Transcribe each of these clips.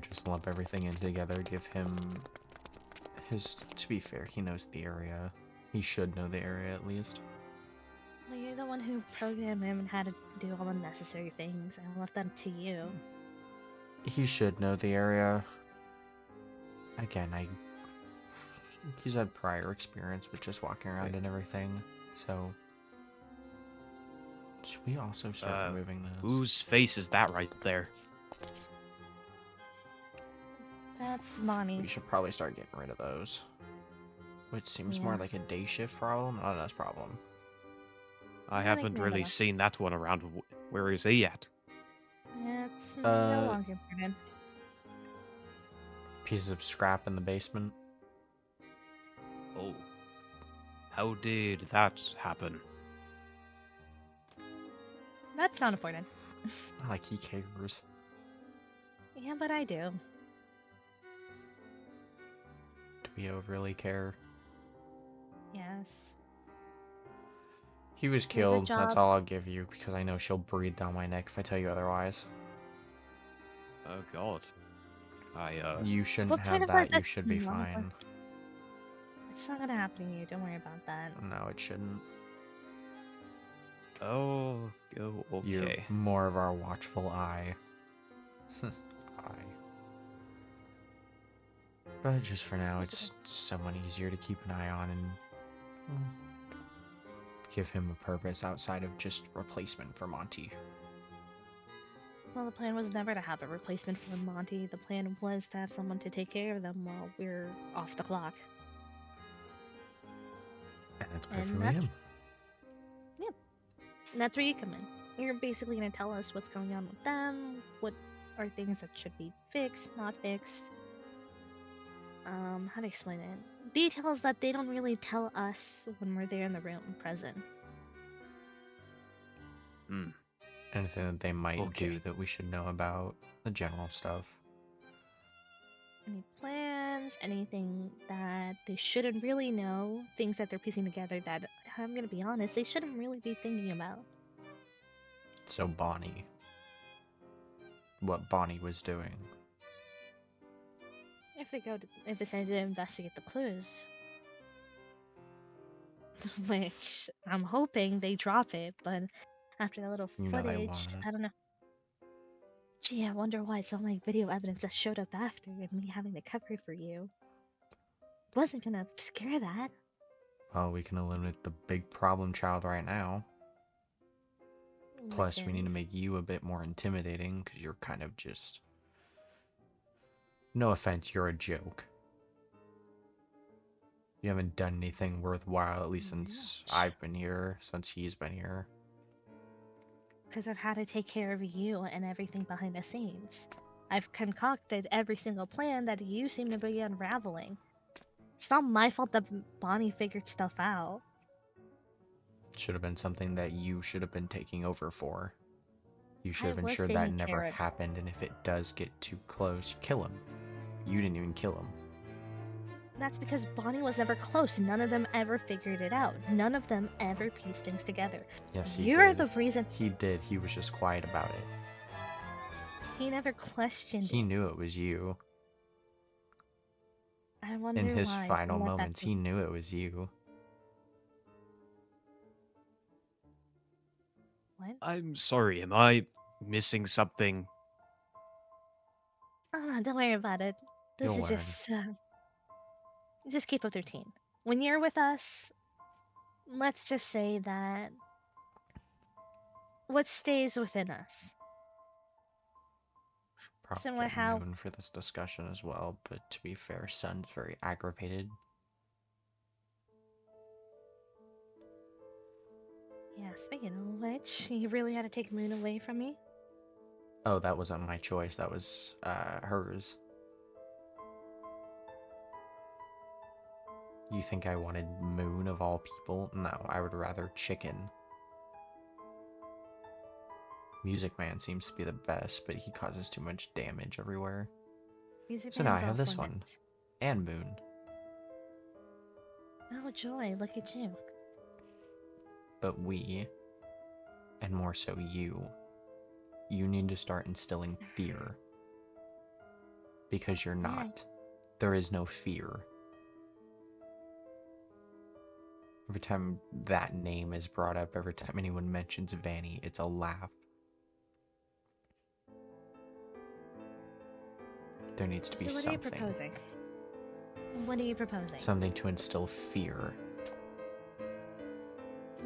just lump everything in together, give him his... To be fair, he knows the area. He should know the area at least. Well, you're the one who programmed him and had to do all the necessary things. I left that to you. He should know the area. Again, he's had prior experience with just walking around and everything, so... Should we also start removing this? Whose face is that right there? That's Monty. We should probably start getting rid of those. Which seems more like a day shift problem, not an us problem. I haven't really seen that one around. Where is he at? It's no longer important. Pieces of scrap in the basement. Oh. How did that happen? That's not important. Not like he cares. Yeah, but I do. Do we overly care? Yes. He was killed, that's all I'll give you, because I know she'll breathe down my neck if I tell you otherwise. Oh god. You shouldn't have that, you should be fine. It's not gonna happen to you, don't worry about that. No, it shouldn't. Oh, okay. You're more of our watchful eye. But just for now, it's someone easier to keep an eye on and give him a purpose outside of just replacement for Monty. Well, the plan was never to have a replacement for Monty. The plan was to have someone to take care of them while we're off the clock. And that's perfectly him. Yeah. And that's where you come in. You're basically going to tell us what's going on with them, what are things that should be fixed, not fixed. How to explain it? Details that they don't really tell us when we're there in the room present. Anything that they might do that we should know about, the general stuff. Any plans, anything that they shouldn't really know, things that they're piecing together that, I'm gonna be honest, they shouldn't really be thinking about. So Bonnie. What Bonnie was doing. If they decide to investigate the clues. Which, I'm hoping they drop it, but after that little footage, I don't know. Gee, I wonder why some like video evidence that showed up after and me having to cover for you. Wasn't gonna scare that. Well, we can eliminate the big problem child right now. Plus, we need to make you a bit more intimidating, because you're kind of just... No offense, you're a joke. You haven't done anything worthwhile, at least since I've been here, since he's been here. Because I've had to take care of you and everything behind the scenes. I've concocted every single plan that you seem to be unraveling. It's not my fault that Bonnie figured stuff out. Should have been something that you should have been taking over for. You should have ensured that never happened, and if it does get too close, kill him. You didn't even kill him. That's because Bonnie was never close. None of them ever figured it out. None of them ever pieced things together. Yes, he did. You're the reason. He did. He was just quiet about it. He never questioned it. He knew it was you. I wonder In his why final moments, he knew it was you. What? I'm sorry, am I missing something? Oh, no, don't worry about it. This is just keep up the routine. When you're with us, let's just say that what stays within us. Probably similar how Moon for this discussion as well, but to be fair, Sun's very aggravated. Yeah, speaking of which, you really had to take Moon away from me? Oh, that wasn't my choice. That was hers. You think I wanted Moon of all people? No, I would rather Chicken. Music Man seems to be the best, but he causes too much damage everywhere. So now I have this one. And Moon. Oh, joy, look at you. But we, and more so you need to start instilling fear. Because you're not. There is no fear. Every time that name is brought up, every time anyone mentions Vanny, it's a laugh. There needs to be something. So what are you proposing? What are you proposing? Something to instill fear.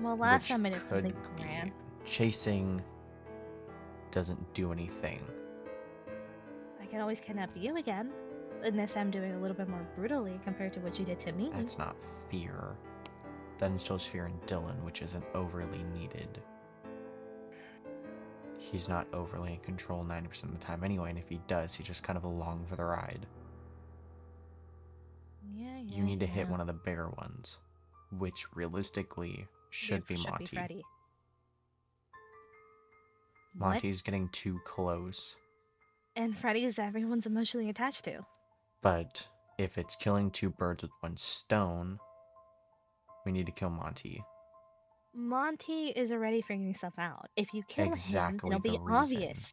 Well, last time I did something grand. Chasing doesn't do anything. I can always kidnap you again. Unless I'm doing a little bit more brutally compared to what you did to me. That's not fear. That instills fear in Dylan, which isn't overly needed. He's not overly in control 90% of the time anyway, and if he does, he's just kind of along for the ride. You need to hit one of the bigger ones, which realistically should be Monty. Freddy. Monty's getting too close. And Freddy is everyone's emotionally attached to. But if it's killing two birds with one stone, we need to kill Monty. Monty is already figuring stuff out. If you kill him, it'll be reason. obvious.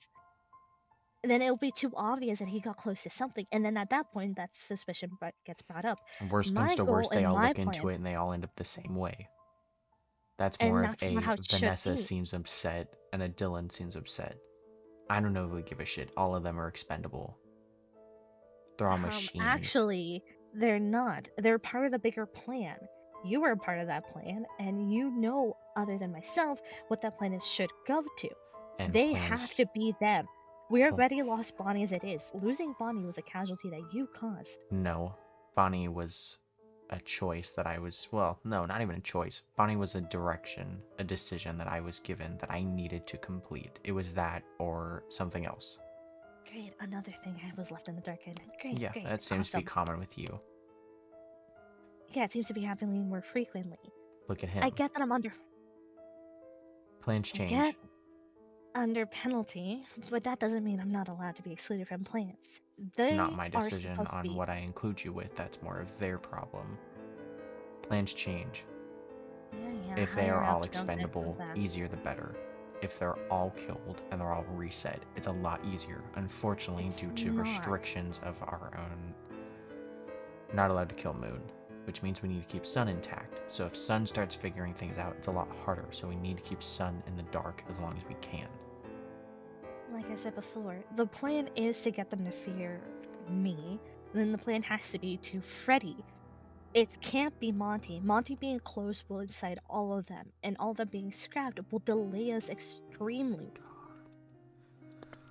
And then it'll be too obvious that he got close to something. And then at that point, that suspicion gets brought up. Worst comes to worst, they all look into it and they all end up the same way. That's more of a Vanessa seems upset and a Dylan seems upset. I don't know if we give a shit. All of them are expendable. They're all machines. Actually, they're not. They're part of the bigger plan. You were a part of that plan, and you know, other than myself, what that plan should go to. And they have to be them. We already lost Bonnie as it is. Losing Bonnie was a casualty that you caused. No. Bonnie was a choice that I was... Well, no, not even a choice. Bonnie was a direction, a decision that I was given that I needed to complete. It was that or something else. Great. Another thing I was left in the dark in. Great, yeah, great. That seems to be common with you. Yeah, it seems to be happening more frequently. Look at him. I get that I'm under... Plans change. I get under penalty, but that doesn't mean I'm not allowed to be excluded from plans. They not my decision on what I include you with. That's more of their problem. Plans change. Yeah, if they are all expendable, easier the better. If they're all killed and they're all reset, it's a lot easier. Unfortunately, due to restrictions of our own, not allowed to kill Moon, which means we need to keep Sun intact. So if Sun starts figuring things out, it's a lot harder. So we need to keep Sun in the dark as long as we can. Like I said before, the plan is to get them to fear me. Then the plan has to be to Freddy. It can't be Monty. Monty being close will incite all of them, and all of them being scrapped will delay us extremely.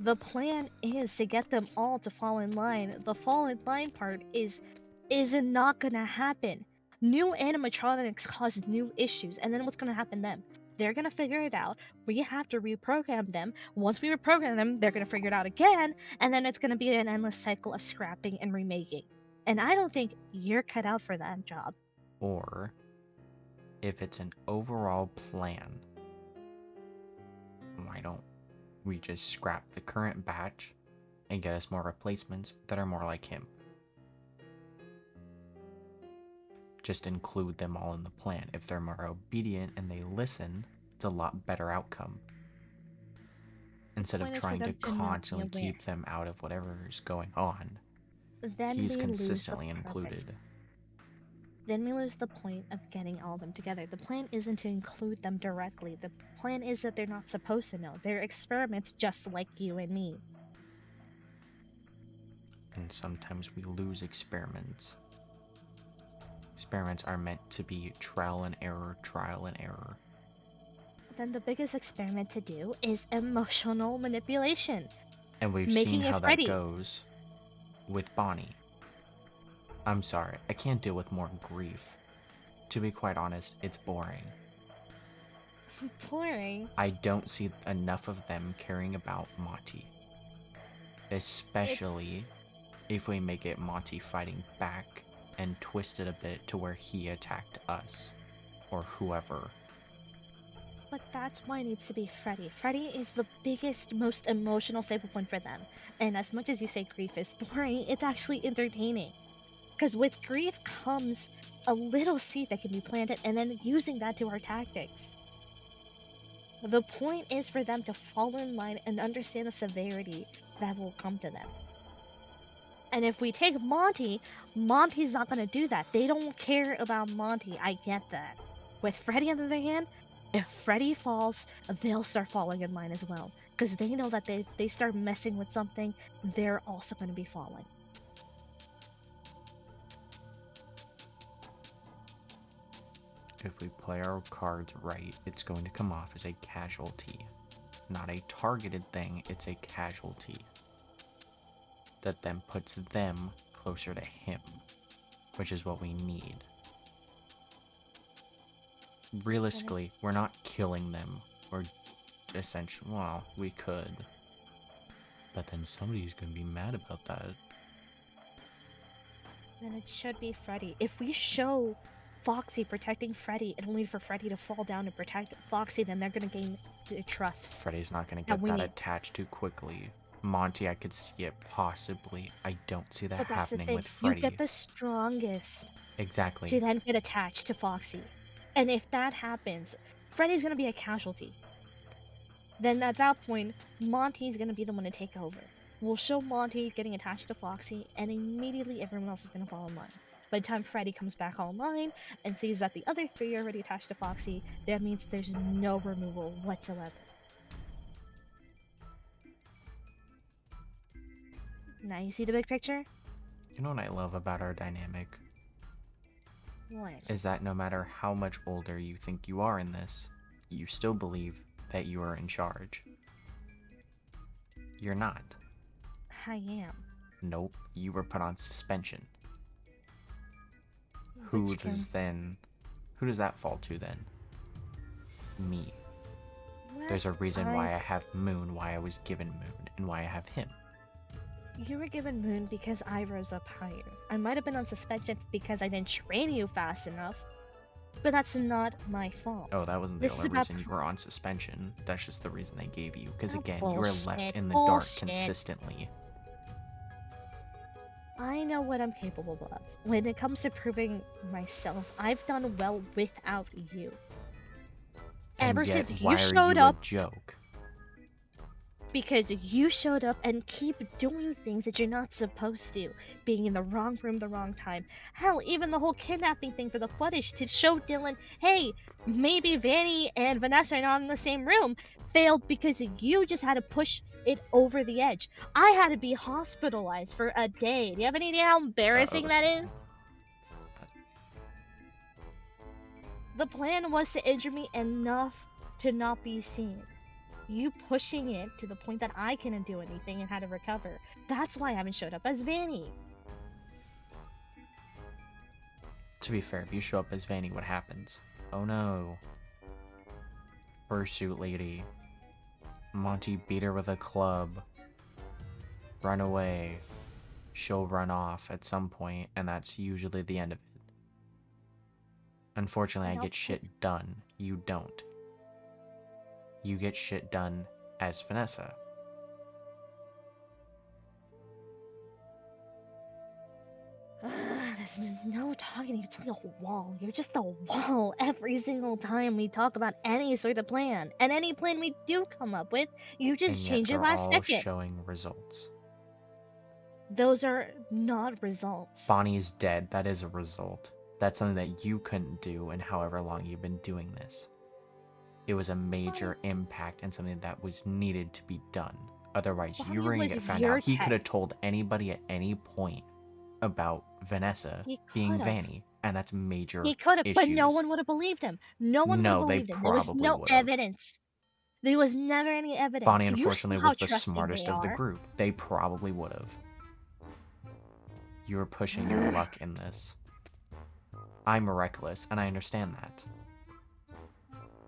The plan is to get them all to fall in line. The fall in line part is not gonna happen. New animatronics cause new issues, and then what's gonna happen then? They're gonna figure it out. We have to reprogram them. Once we reprogram them, they're gonna figure it out again, and then it's gonna be an endless cycle of scrapping and remaking. And I don't think you're cut out for that job. Or, if it's an overall plan, why don't we just scrap the current batch and get us more replacements that are more like him? Just include them all in the plan. If they're more obedient and they listen, it's a lot better outcome. Instead of trying to constantly keep them out of whatever is going on, he's consistently included. Then we lose the point of getting all of them together. The plan isn't to include them directly. The plan is that they're not supposed to know. They're experiments just like you and me. And sometimes we lose experiments. Experiments are meant to be trial and error. Then the biggest experiment to do is emotional manipulation. And we've seen how that goes with Bonnie. I'm sorry, I can't deal with more grief. To be quite honest, it's boring. Boring? I don't see enough of them caring about Monty. Especially if we make it Monty fighting back and twist it a bit to where he attacked us, or whoever. But that's why it needs to be Freddy. Freddy is the biggest, most emotional staple point for them. And as much as you say grief is boring, it's actually entertaining. Because with grief comes a little seed that can be planted, and then using that to our tactics. The point is for them to fall in line and understand the severity that will come to them. And if we take Monty, Monty's not gonna do that. They don't care about Monty. I get that. With Freddy, on the other hand, if Freddy falls, they'll start falling in line as well. Because they know that they start messing with something, they're also gonna be falling. If we play our cards right, it's going to come off as a casualty. Not a targeted thing, it's a casualty. That then puts them closer to him, which is what we need. Realistically, we're not killing them. We're essentially, well, we could. But then somebody's going to be mad about that. Then it should be Freddy. If we show Foxy protecting Freddy and only for Freddy to fall down and protect Foxy, then they're going to gain their trust. Freddy's not going to get that attached too quickly. Monty, I could see it possibly. I don't see that happening with Freddy. You get the strongest. Exactly. To then get attached to Foxy. And if that happens, Freddy's going to be a casualty. Then at that point, Monty's going to be the one to take over. We'll show Monty getting attached to Foxy, and immediately everyone else is going to fall in line. By the time Freddy comes back online and sees that the other three are already attached to Foxy, that means there's no removal whatsoever. Now you see the big picture? You know what I love about our dynamic? What? Is that no matter how much older you think you are in this, you still believe that you are in charge. You're not. I am. Nope, you were put on suspension. Who does that fall to then? Me. There's a reason why I have Moon, why I was given Moon, and why I have him. You were given Moon because I rose up higher. I might have been on suspension because I didn't train you fast enough, but that's not my fault. Oh, that wasn't the only reason you were on suspension. That's just the reason they gave you. Because again, you were left in the dark consistently. I know what I'm capable of. When it comes to proving myself, I've done well without you. Ever since you showed up, joke? Because you showed up and keep doing things that you're not supposed to. Being in the wrong room the wrong time. Hell, even the whole kidnapping thing for the footage to show Dylan, hey, maybe Vanny and Vanessa are not in the same room, failed because you just had to push it over the edge. I had to be hospitalized for a day. Do you have any idea how embarrassing that is? The plan was to injure me enough to not be seen. You pushing it to the point that I couldn't do anything and had to recover. That's why I haven't showed up as Vanny. To be fair, if you show up as Vanny, what happens? Oh no. Fursuit lady. Monty beat her with a club. Run away. She'll run off at some point, and that's usually the end of it. Unfortunately, I get shit done. You don't. You get shit done as Vanessa. There's no talking. It's like a wall. You're just a wall every single time we talk about any sort of plan. And any plan we do come up with, you just change it last second. All showing results. Those are not results. Bonnie's dead. That is a result. That's something that you couldn't do in however long you've been doing this. It was a major impact and something that was needed to be done. Otherwise, you were going to get found out. He could have told anybody at any point about Vanessa being Vanny, and that's major issues. He could have, but no one would have believed him. No one would have believed him. There was no evidence. There was never any evidence. Bonnie, unfortunately, was the smartest of the group. They probably would have. You were pushing your luck in this. I'm reckless, and I understand that.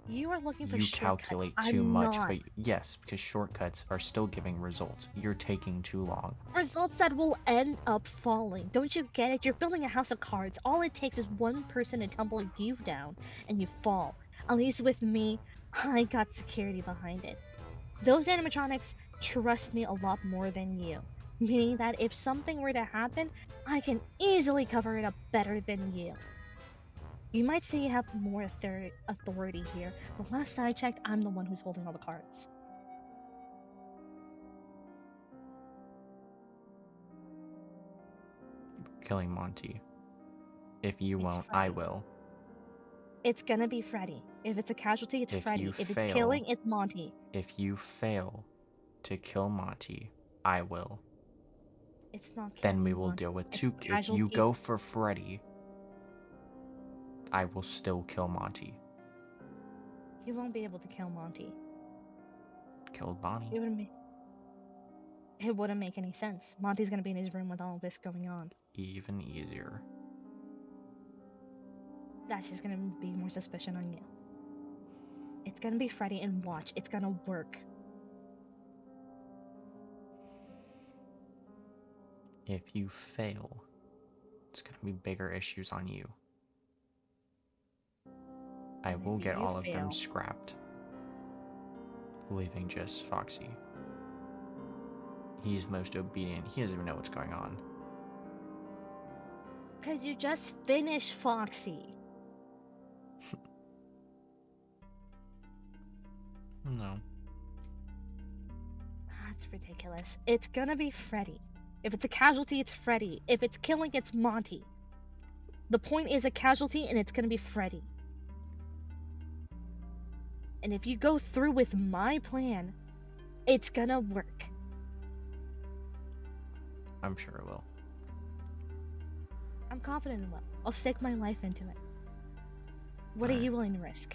You are looking for shortcuts. You calculate too much, but yes, because shortcuts are still giving results. You're taking too long. Results that will end up falling. Don't you get it? You're building a house of cards. All it takes is one person to tumble you down, and you fall. At least with me, I got security behind it. Those animatronics trust me a lot more than you. Meaning that if something were to happen, I can easily cover it up better than you. You might say you have more authority here, but last I checked, I'm the one who's holding all the cards. killing Monty. If you won't, Freddy. I will. It's gonna be Freddy. If it's a casualty, it's If Freddy. you If fail, it's killing, it's Monty. If you fail to kill Monty, I will. It's not killing Then we will Monty. deal with It's two. If casualty. you go for Freddy, I will still kill Monty. You won't be able to kill Monty. Killed Bonnie. It wouldn't make any sense. Monty's gonna be in his room with all this going on. Even easier. That's just gonna be more suspicion on you. It's gonna be Freddy, and watch, it's gonna work. If you fail, it's gonna be bigger issues on you. I will get all of them scrapped, leaving just Foxy. He's most obedient. He doesn't even know what's going on. Because you just finished Foxy. No. That's ridiculous. It's gonna be Freddy. If it's a casualty, it's Freddy. If it's killing, it's Monty. The point is a casualty, and it's gonna be Freddy. And if you go through with my plan, it's gonna work. I'm sure it will. I'm confident it will. I'll stake my life into it. What are you willing to risk?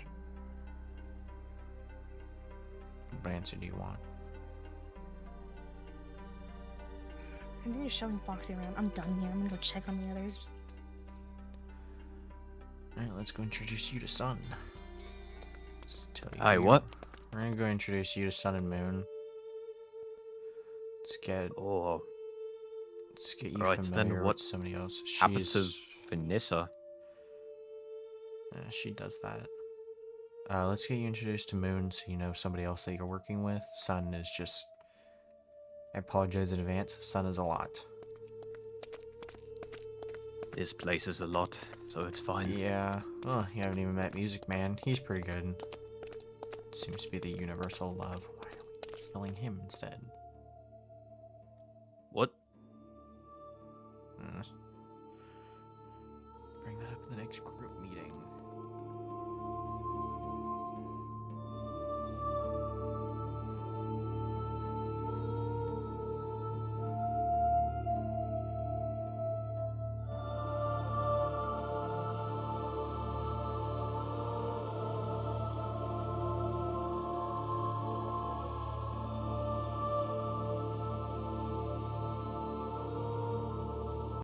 What answer do you want? Continue showing Foxy around. I'm done here. I'm gonna go check on the others. Alright, let's go introduce you to Sun. Hi, what? We're gonna go introduce you to Sun and Moon. Let's get you Alright, familiar then what with somebody else. happened to Vanessa? She does that. Let's get you introduced to Moon so you know somebody else that you're working with. Sun is just... I apologize in advance. Sun is a lot. This place is a lot, so it's fine. Yeah. Oh, you haven't even met Music Man. He's pretty good. Seems to be the universal love. Why are we killing him instead? What? Bring that up in the next group